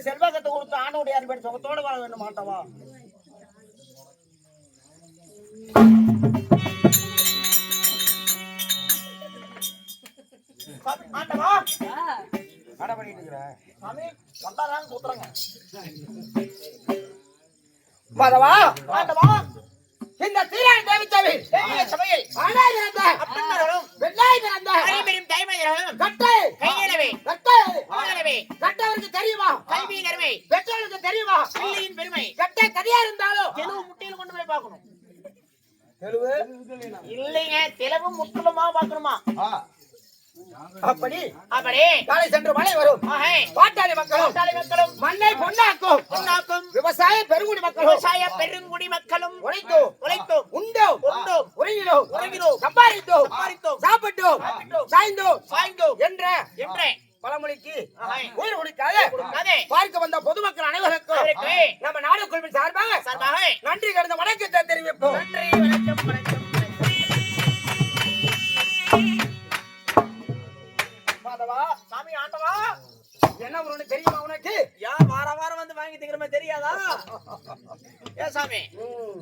செல்வாக்கத்தை கொடுத்து ஆண்டோடைய சுகத்தோடு வாழ வேண்டும் மாட்டவா. ஆண்டவா அட பண்ணிட்டு இருக்கிற சாமி வந்தாங்க கூத்துறாங்க. மாதவா ஆண்டவா இந்த தீரான் தேவிச்சாவி சபையில் ஆனாய் பிறந்த அப்பன்னரும் வெள்ளாய் பிறந்த அரிபெரும் தைமதிரரும் கட்டை கையிலவே கட்டை ஆளவே கட்டவருக்கு தெரியுமா கல்வி நர்மை பெற்றோருக்கு தெரியுமா பிள்ளையின் பெருமை கட்டை கதையா இருந்தாலும் தெலுவு முட்டையில கொண்டு போய் பார்க்கணும். தெலுவு இல்லைங்க, தெலுவு முட்டுலமா பார்க்கணுமா? அப்படி அப்படி காலை சென்று மழை வரும். பாட்டாளி மக்களும் மண்ணை பொன்னாக்கும் விவசாய பெருங்குடி மக்களும் உழைத்தோம் உண்டோம் உறங்கினோம் சம்பாதித்தோம் சாப்பிட்டோம் சாய்ந்தோம் என்ற பழமொழிக்கு உயிர் கொடுக்காத பார்க்க வந்த பொதுமக்கள் அனைவருக்கும் நம்ம நாடு குழுவின் சார்பாக நன்றி கடந்த வணக்கத்தை தெரிவிப்போம். நன்றி, வணக்கம். சாமி ஆண்டவா என்ன உனக்கு தெரியுமா? உனக்கு யார் வார வாரம் வந்து வாங்கி திங்கிறமே தெரியாதா? ஏன் சாமி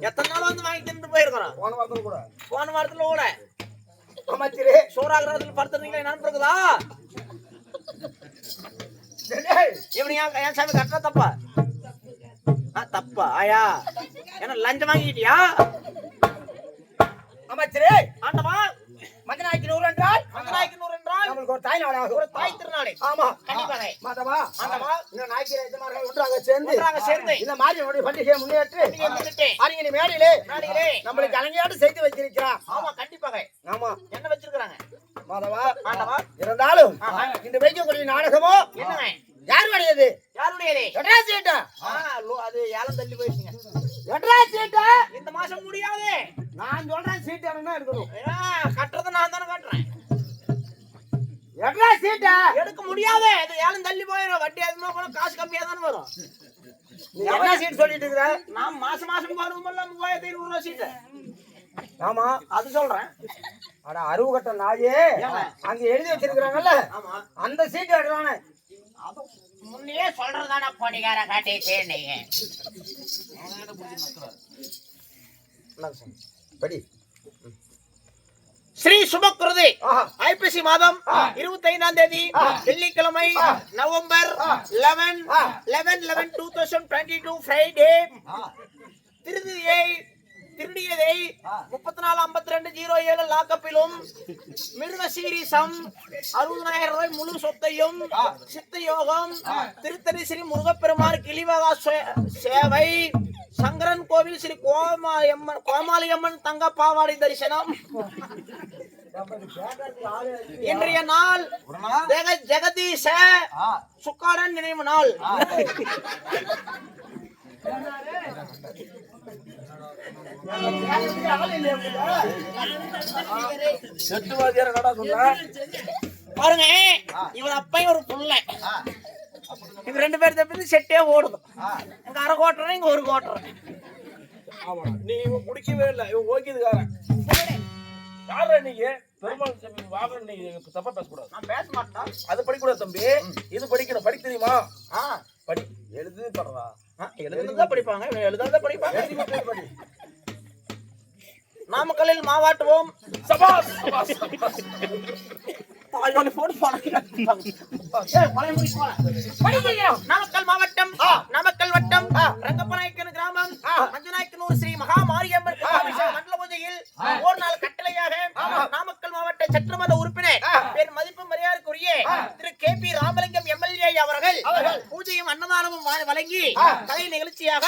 எத்தனை நாள் வந்து வாங்கி தின்னு போயிருக்கிறோம்? போன வாரத்துல கூட அமைச்சரே சோறாகிறதுல படுத்துறீங்களா என்னன்னு இருக்குதா? இவனு ஏன் சாமி கரெக்டா தப்பா? தப்பா ஆயா என்ன லஞ்சம் வாங்கிட்டியா? அமைச்சரே ஆண்டவா மஞ்சனாய்க்கு 100 என்றால் நம்மளுக்கு ஒரு தாய் நாடாகும், ஒரு தாய் திருநாடு. ஆமா கண்டிப்பாக மாதவா ஆண்டவா இந்த நாய்க்கு எஜமானர்கள் ஒன்றாக சேர்ந்து இந்த மாதிரி பண்டிகையை முன்னேற்று அறிஞர் மேடையிலே நம்மளுக்கு அலங்காடு செய்து வச்சிருக்கிறான். ஆமா கண்டிப்பாக. ஆமா என்ன வச்சிருக்காங்க மாதவா ஆண்டவா? இருந்தாலும் இந்த வைக்கக்கூடிய நாடகமோ என்னங்க யாருடையது? அது ஏலம் தள்ளி போயிருச்சுங்க. இந்த மாசம் முடியாது. நான் சொல்றேன் சீட்டு இருக்கணும். கட்டுறது நான் தானே கட்டுறேன். சீட்டா எடுக்க முடியாது. அது ஏலம் தள்ளி போயிடும். வட்டி அதிகமா கூட காசு கம்மியா தானே வரும். என்ன சீட் சொல்லிட்டு இருக்கிற? நான் மாசம் 3500 சீட்டு. ஆமா அது சொல்றேன். அட அருவு கட்ட நாயே அங்க எழுதி வச்சிருக்காங்கல்ல அந்த சீட்டு எடுறானே. அது முன்னே சொல்றதான பொடிகார காட்டி தேனீங்க. படி ஸ்ரீ சுபக்கிருதி ஐப்பசி மாதம் 25ஆம் தேதி வெள்ளிக்கிழமை நவம்பர் 11/11/2022 ஃப்ரைடே திருதியை திருடியதை 345207 லாக்கப்பிலும் மிருகசீரிசம் 60,000 ரூபாய் முழு சொத்தையும் சித்த யோகம் திருத்தணி ஸ்ரீ முருகப்பெருமாள் கிளிவகா சேவை சங்கரன் கோவில் ஸ்ரீ கோமாளியம்மன் தங்க பாவாடை தரிசனம். இன்றைய நாள் ஜெகதீஷ சுக்காரன் நினைவு நாள். பாருங்க, இவர் அப்பையும் ஒரு புள்ள, இவங்க 2 பேர் தப்பி செட்டே ஓடுது. இங்க அரை கோட்டுறேன், இங்க ஒரு கோட்டுறேன். நீ இவன் குடிக்கவே இல்லை, இவன் ஓகியதுக்காரன். யாரா நீங்க? பெருமாள் வாங்க, நீங்க தப்பா பேசக்கூடாது. நான் பேச மாட்டேன். அது படிக்கூடாது தம்பி, இது படிக்கணும். படிக்க தெரியுமா? படி. எழுது படுறா. எழுதுதான் படிப்பாங்க, எழுதாத படிப்பாங்க. நாமக்கல்லில் மாவாட்டுவோம். சபாஸ். நாமக்கல் மாவட்டம், நாமக்கல் வட்டம், ரங்கப்பநாயக்கன் கிராமம், மஞ்சநாயக்கனூர் ஸ்ரீ மகா மாரியம்மன் மண்டல பூஜையில் ஒரு நாள் கட்டளையாக நாமக்கல் மாவட்ட சட்டமன்ற உறுப்பினர் பேர் மதிப்பு மரியாதைக்குரிய திரு KP ராமலிங்கம் MLA அவர்கள் பூஜையும் அன்னதானமும் வழங்கி கலை நிகழ்ச்சியாக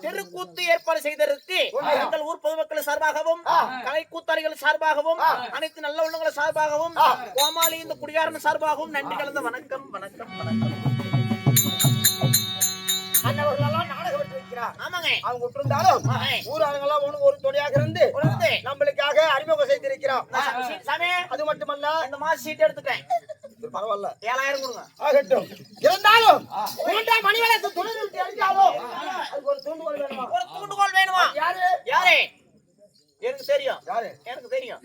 தெருக்கூத்து ஏற்பாடு செய்ததற்கு எங்கள் ஊர் பொதுமக்கள் சார்பாகவும் கலை கூத்தாளிகள் சார்பாகவும் அனைத்து நல்ல உள்ளங்கள் சார்பாகவும் கோமாளி இந்த குடியாரன் சார்பாகவும் நன்றி கலந்த வணக்கம் வணக்கம் வணக்கம். அவங்க விட்டிருந்தாலும் ஊர் ஆளுங்கெல்லாம் ஒரு துணையாக இருந்து நம்மளுக்காக அறிமுகம் செய்திருக்கிறான். அது மட்டுமல்ல, இந்த மாசம் சீட் எடுத்துட்டேன், பரவாயில்ல, 7000 கொடுங்க. ஆகட்டும். இருந்தாலும் 3 மணி வரை துணிவில் தெரிஞ்சாலும் அதுக்கு ஒரு தூண்டுகோல் வேணுமா? ஒரு தூண்டுகோல் வேணுமா? யாரு யாரு? எனக்கு தெரியும். யாரு? எனக்கு தெரியும்.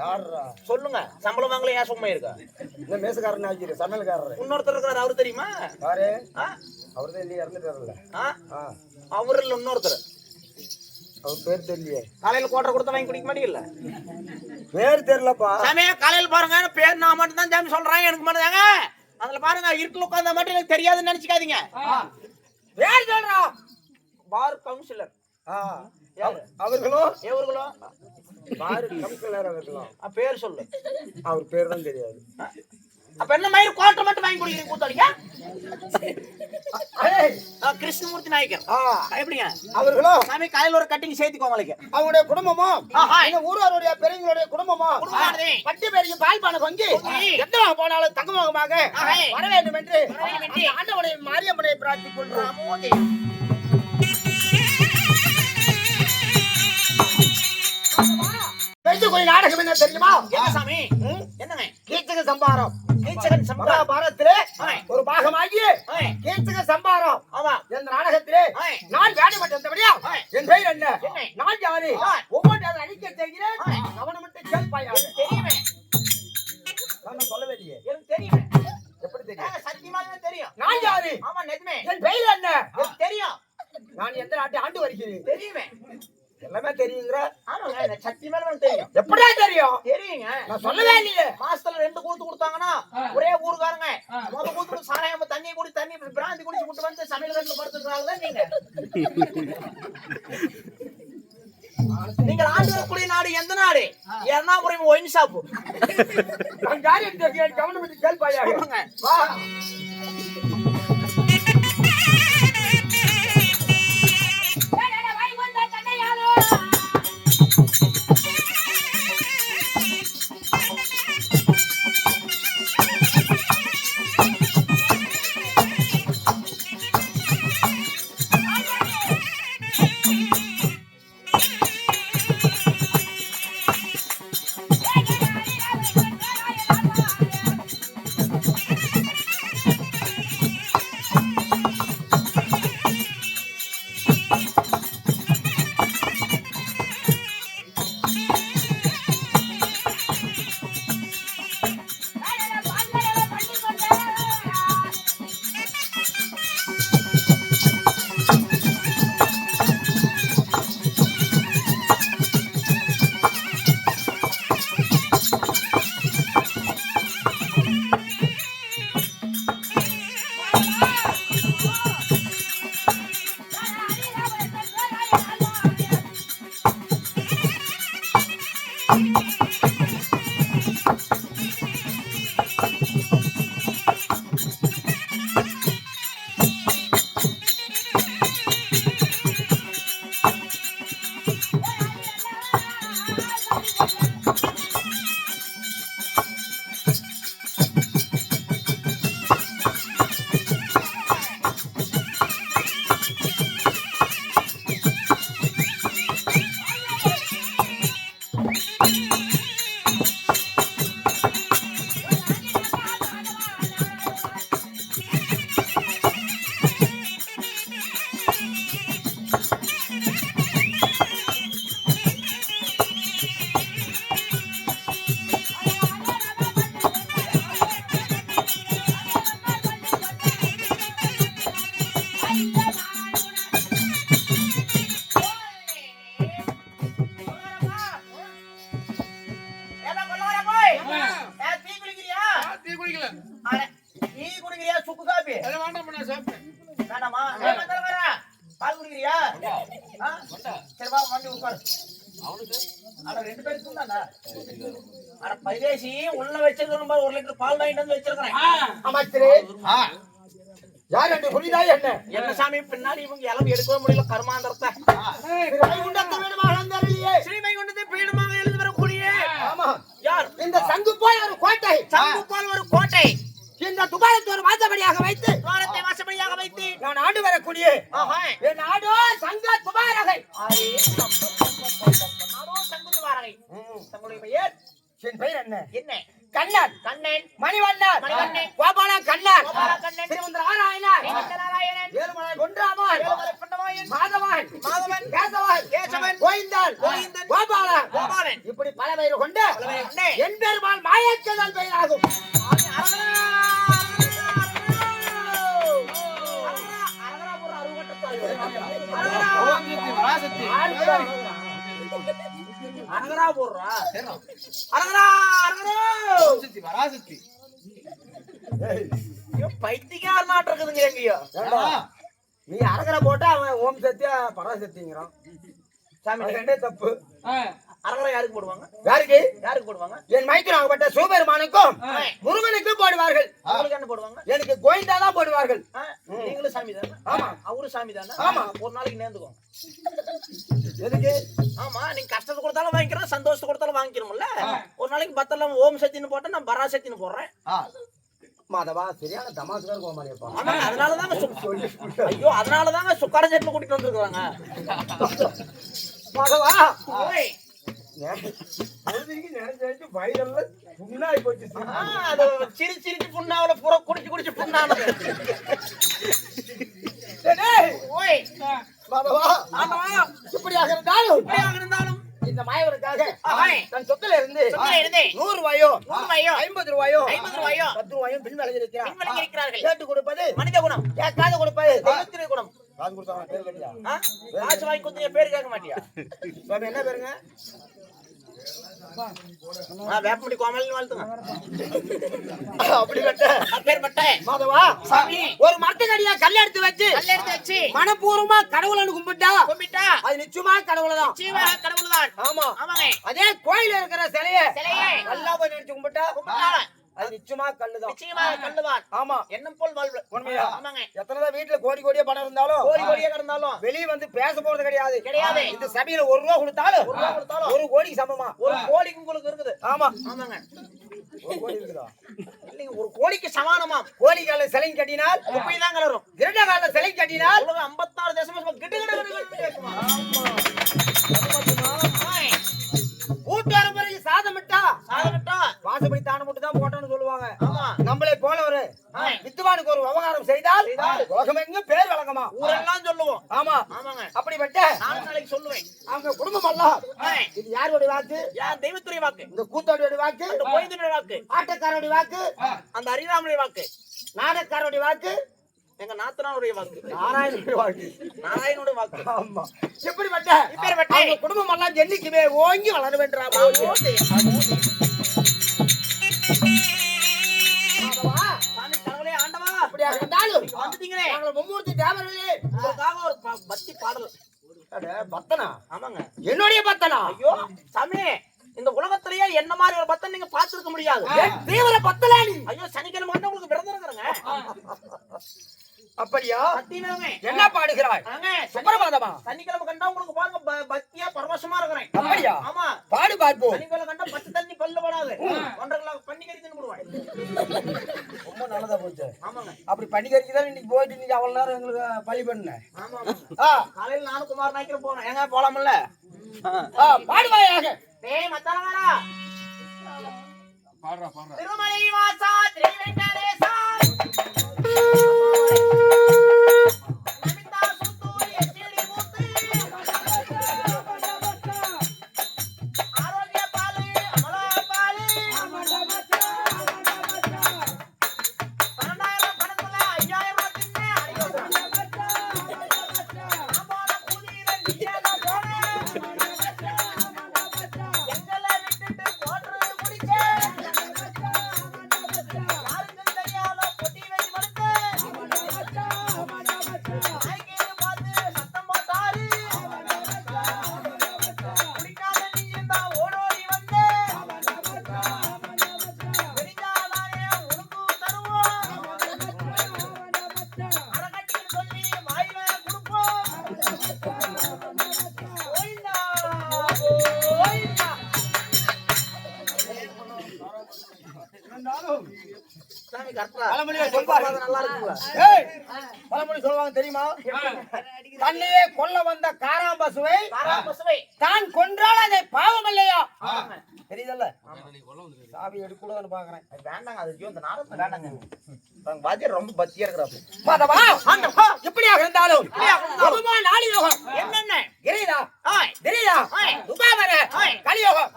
யாரா? சொல்லுங்க. சம்பளம் வாங்கல, ஏன் சும்மா இருக்கா? இந்த மேசக்காரன் ஆகிரு, சமையல்காரர். இன்னொருத்தர் இருக்கிறார், அவரு தெரியுமா? யாரு? அவர்தான் இல்லையே, இறந்துட்டாருல்ல. அவரு இல்ல, இன்னொருத்தர். அவர் பேர் தெரியலையே. காலையில கோட்டை கொடுத்த வாங்கி குடிக்க மாட்டீங்கல்ல? பேர் தெரியலப்பா. சாமி காலையில பாருங்க, பேர் நான் மட்டும் தான் சாமி சொல்றேன், எனக்கு மட்டும் தாங்க. அதுல பாருங்க, இருட்டுல உட்கார்ந்தா மட்டும் எனக்கு தெரியாதுன்னு நினைச்சுக்காதீங்க. பேர் சொல்றோம், பார் கவுன்சிலர். அவர்களும் எவர்களும் பாரு கவுன்சிலர். அவர்களும் பேர் சொல்லு. அவர் பேர் தான் தெரியாது. அப்ப என்ன மாதிரி கோட்டை மட்டும் வாங்கி குடிக்கிறீங்க கூத்தாளிங்க? கிருஷ்ணமூர்த்தி நாயக்கர் எப்படிங்க? அவர்களும் சாமி காலையில ஒரு கட்டிங் சேர்த்துக்கோங்களுக்கு. அவங்களுடைய குடும்பமும் இந்த ஊராருடைய பெரியவங்களுடைய குடும்பமும் பட்டி பேருக்கு பால் பானை பங்கு எந்த போனாலும் தங்கமாக வர வேண்டும் என்று ஆண்டவனை மாரியம்மனை பிரார்த்திக் கொள்கிறோம். நாடகம் என்ன தெரியுமா? சாமி என்னங்க? கீச்சக சம்பாரம். கீச்சகன் மகாபாரதத்திலே ஒரு பாகமாகிய கீச்சக சம்பாரம். இந்த நாடகத்திலே நான் வேடமிட்டு வந்தபடியா என் பெயர் என்ன, நான் யாரு, ஒவ்வொன்றாவது அழிக்க தெரிகிறேன். கவனம் மட்டும் கேள்பாயா? தெரியுமே. நான் சொல்லவே இல்லையே. எனக்கு தெரியுமே. எப்படி தெரியும்? சத்தியமாவே தெரியும். நான் யாரு? ஆமா நிஜமே. என் பெயர் என்ன? எனக்கு தெரியும். நான் எந்த நாட்டை ஆண்டு வருகிறேன்? தெரியுமே. எல்லாமே தெரியுங்கிற? ஆமாங்க, எனக்கு சத்தியமா தெரியும். எப்படியா தெரியும்? தெரியுங்க. நான் சொல்லவே இல்லையே. மாசத்துல 2 கூத்து கொடுத்தாங்கன்னா ஒரே ஊருக்காரங்க முத கூத்து சாராயமா தண்ணி குடி, தண்ணி பிராந்தி குடிச்சு விட்டு வந்து சமையல் கட்டில படுத்துறாங்கதான் நீங்க. நீங்க ஆண்டு வரக்கூடிய நாடு எந்த நாடு? Ernapuram wine shop. நான் யாரு கவனம் கேள்பாயா? வா. அட பைதேசி உள்ள வச்சிருக்கிற 1 லிட்டர் பால் வாங்கிட்டு வந்து வச்சிருக்கிறேன். அமைச்சரே யார் என்று புரியுதா என்ன? என்ன சாமி பின்னாடி இவங்க எல்லாம் எடுக்கவே முடியல கர்மாந்தரத்தை. வைகுண்டத்தை வேணுமாக வந்தாரில்லையே. ஸ்ரீவைகுண்டத்தை பீடமாக எழுதி வரக்கூடிய ஆமா யார்? இந்த சங்கு போல் ஒரு கோட்டை, சங்கு போல் ஒரு கோட்டை, இந்த துபாரத்தை ஒரு வாசப்படியாக வைத்து துவாரத்தை வாசப்படியாக வைத்து நான் ஆண்டு வரக்கூடிய என் நாடோ சங்க துபாரகை. நாடோ சங்கு துவாரகை. தங்களுடைய பெயர்? என் பெயர் என்ன? என்ன? கண்ணன், கண்ணன், மணிவண்ணன், மணிவண்ணன், கோபால கண்ணன், கோபால கண்ணன், திருமந்திர நாராயணன், நாராயணன், ஏழுமலை கொன்றாமன், ஏழுமலை கொண்டவாயன், மாதவன், மாதவன், கேசவன், கேசவன், கோவிந்தன், கோவிந்தன், கோபாலன், கோபாலன், இப்படி பல பெயர் கொண்ட கொண்டே என் பெருமாள் மாயக்கதல் பெயராகும். அரகரா போடுறா அரகரா வராசக்தி பைத்தியக்கார நாட்டு இருக்குதுங்க எங்கயோ. நீ அரகரை போட்டா அவன் ஓம் சத்தியா பராசக்திங்கிறான். சாமி ரெண்டே தப்பு. அரகரா யாருக்கு போடுவாங்க? யாருக்கு? யாருக்கு போடுவாங்க? என் மைத்துனாகப்பட்ட சிவபெருமானுக்கும் முருகனுக்கும் போடுவார்கள். உங்களுக்கு என்ன போடுவாங்க? எனக்கு கோவிந்தா தான் போடுவார்கள். நீங்களும் சாமி தானே? ஆமா. அவரு சாமி தானே? ஆமா. ஒரு நாளைக்கு நேர்ந்துக்கோங்க. எதுக்கு? ஆமா, நீங்க கஷ்டத்தை கொடுத்தாலும் வாங்கிக்கிறோம், சந்தோஷத்தை கொடுத்தாலும் வாங்கிக்கிறோம்ல. ஒரு நாளைக்கு பத்தெல்லாம் ஓம் சக்தின்னு போட்டா நான் பராசக்தின்னு போடுறேன். மாதவா சரியான தமாசுக்கார கோமாளியப்பா. அதனாலதாங்க ஐயோ அதனாலதாங்க சுக்கார செட்ல கூட்டிட்டு வந்திருக்காங்க. மாதவா ஓய் நினைச்சு வயிறெல்லாம் புண்ணாய் போச்சு. அது சிரிச்சு சிரிச்சு புண்ணாவில புற குடிச்சு குடிச்சு புண்ணானது. ஓய் மாதவா ஆமா, இப்படியாக இருந்தாலும் எப்படியாக இருந்தாலும் இந்த மாயவனுக்காக ஆய். தன் சொத்துல இருந்து சொத்துல இருந்து 100 ரூபாயோ 100 ரூபாயோ 50 ரூபாயோ 50 ரூபாயோ 10 ரூபாயும் பின் விலகிருக்கிறார். பின்வழங்கி இருக்கிறார்கள். கேட்டு கொடுப்பது மனித குணம், கேட்காத கொடுப்பது தெய்வத்தினுடைய குணம். காசு கொடுத்தாங்க பேர் கேட்டியா? காசு வாங்கி கொடுத்து பேர் கேட்க மாட்டியா? சுவாமி என்ன பேருங்க? வேப்பமுடி கோமல்னு வாழ்த்துங்க. அப்படிப்பட்ட அப்பேற்பட்ட மாதவா சாமி ஒரு மரத்தடியா கல் எடுத்து வச்சு கல்ல எடுத்து வச்சு மனப்பூர்வமா கடவுளன்னு கும்பிட்டா கும்பிட்டா அது நிச்சயமா கடவுள்தான். நிச்சயமாக கடவுள்தான். ஆமா ஆமாங்க. அதே கோயில இருக்கிற சிலையை சிலையை நல்லா போய் நினைச்சு கும்பிட்டா கும்பிட்டாலும் அது நிச்சயமா கல்லுதான். நிச்சயமாக கல்லுதான். ஆமா எண்ணம் போல் வாழ்வு. உண்மையா? ஆமாங்க. எத்தனைதான் வீட்டுல கோடி கோடியா பணம் இருந்தாலும் கோடி கோடியா கிடந்தாலும் வெளியே வந்து பேச போறது கிடையாது. கிடையாது. இந்த சபையில 1 ரூபா கொடுத்தாலும் 1 ரூபா கொடுத்தாலும் 1 கோடிக்கு சமமா. ஒரு கோடிக்கு உங்களுக்கு இருக்குது. ஆமா ஆமாங்க. 1 கோடி இருக்குதா? இல்லைங்க, ஒரு கோடிக்கு சமானமா. கோடி கால சிலை கட்டினால் இப்படிதான் கலரும். இரண்ட கால சிலை கட்டினால் உலகம் 56 தேசமா கிட்ட கிட்ட கிட்ட கேட்குமா? கூட்டார பிறகு சாதமிட்டா சாதமிட்டா வாசப்படி தானம் மட்டும் தான் போட்டோம்னு சொல்லுவாங்க. ஆமா. நம்மளை போல ஒரு வித்துவானுக்கு ஒரு விவகாரம் செய்தால் உலகம் எங்க பேர் வழங்கமா ஊரெல்லாம் சொல்லுவோம். ஆமா ஆமாங்க. அப்படிப்பட்ட நானும் நாளைக்கு சொல்லுவேன். அவங்க குடும்பம் எல்லாம் இது யாருடைய வாக்கு? யார் தெய்வத்துடைய வாக்கு, இந்த கூத்தாடியோட வாக்கு, அந்த கோயிலுடைய வாக்கு, ஆட்டக்காரோடைய வாக்கு, அந்த அரிராமனுடைய வாக்கு, நாடக்காரோடைய வாக்கு, எங்க நாத்தனாருடைய வாக்கு, நாராயணனுடைய வாக்கு, நாராயணனுடைய வாக்கு. ஆமா இப்படிப்பட்ட இப்பேற்பட்ட அவங்க குடும்பம் எல்லாம் ஜென்னிக்குமே ஓங்கி வளர வேண்டாம். சாமி கடவுளே ஆண்டவா, அப்படியாக இருந்தாலும் வந்துட்டீங்களே. நாங்கள் மும்மூர்த்தி தேவர்களே உங்களுக்காக ஒரு பக்தி பாடல். பத்தனா? ஆமாங்க. என்னுடைய பத்தனா? ஐயோ சாமி, இந்த உலகத்திலேயே என்ன மாதிரி ஒரு பக்தன் நீங்க பார்த்திருக்க முடியாது. தீவிர பத்தலாளி. ஐயோ சனிக்கிழமை மட்டும் உங்களுக்கு விரதம் இருக்கிறங்க. அப்படியா? சத்தியமே. என்ன பாடுகிறாய்? சுப்பிரபாதமா? சனிக்கிழமை கண்டா உங்களுக்கு பாருங்க பக்தியா பரவசமா இருக்கிறேன். அப்படியா? ஆமா. பாடு பார்ப்போம். சனிக்கிழமை கண்டா பச்சை தண்ணி பல்ல படாது. 1.5 கிலோ பன்னிக்கறி தின்னு போடுவாங்க. ரொம்ப நல்லதா போச்சு. ஆமாங்க. அப்படி பன்னிக்கறிக்கு தான் இன்னைக்கு போயிட்டு இன்னைக்கு அவ்வளவு நேரம் எங்களுக்கு பழி பண்ண. ஆமா. காலையில நானும் குமார் நாய்க்கிற போறேன். எங்க போலாம்ல? பாடுவாயாக. டேய் மச்சானங்களா, பாடுறா பாடுறா. திருமலை வாசா ஸ்ரீ வெங்கடேசா நமிதா சுத்தூரி எச்சிடி மூத்து ஆரோக்கிய பாலு அமலா பாலு 12,000 பணத்துல 5,000 தின்ன அடியோசம் ஆமாட கூதியில நீயால போன எங்களை விட்டுட்டு போட்டு முடிச்ச சாமி கரெக்டா பழமொழியை சொல்வார்கள். நல்லா இருக்குங்களா? ஏய், பழமொழி சொல்லுவாங்க தெரியுமா? தன்னையே கொல்ல வந்த காராம்பசுவை பசுவை தான் கொன்றால் அதை பாவம் இல்லையா? தெரியுதல்ல? சாவி எடுக்கூடாதுன்னு பாக்குறேன். வேண்டாங்க அது இந்த நாடகத்துல வேண்டாங்க வாத்தியார் ரொம்ப பக்தியா இருக்கிறாரு மாதவா, எப்படியாக இருந்தாலும் எதுமா நாடி யோகம் என்னென்ன கிரீதா ஆய் திரீதா ஆய் துபாவர ஆய் கலியோகம்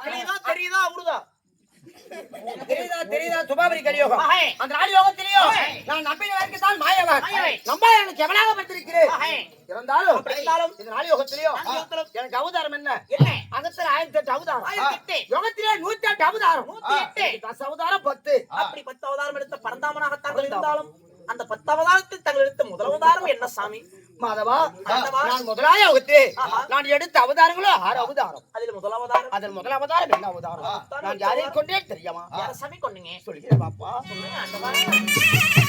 தெரியுதா உருதா கிரீதா தெரியுதா துபாவரி கலியோகம் ஆய் அந்த நாடி யோகம் தெரியும். ஆய். நான் நம்பின வரைக்கும் தான் மாயவன் மாயவன். நம்ப எனக்கு எவனாக பட்டிருக்கிறேன். ஆய் இருந்தாலும் இருந்தாலும் இந்த நாடி யோகத்திலையும் யோகத்திலும் எனக்கு அவதாரம் என்ன? என்ன அகத்துல 1008 அவதாரம் 1008 யோகத்திலே 108 அவதாரம் 108 10 அவதாரம் 10 அப்படி 10 அவதாரம் எடுத்த பரந்தாமனாக தாங்கள் இருந்தாலும் அந்த 10 அவதாரத்தில் தாங்கள் எடுத்த முதல் அவதாரம் என்ன சாமி? மாதவா மாதவா. நான் முதலாய யோகத்தே ஆஹா. நான் எடுத்த அவதாரங்களோ 6 அவதாரம். அதில் முதல் அவதாரம் அதில் முதல் அவதாரம் என்ன அவதாரம்? நான் யாரை கொண்டே தெரியுமா? யார சாமி கொண்டீங்க? சொல்கிறேன் பாப்பா. சொல்லுங்க ஆண்டவா.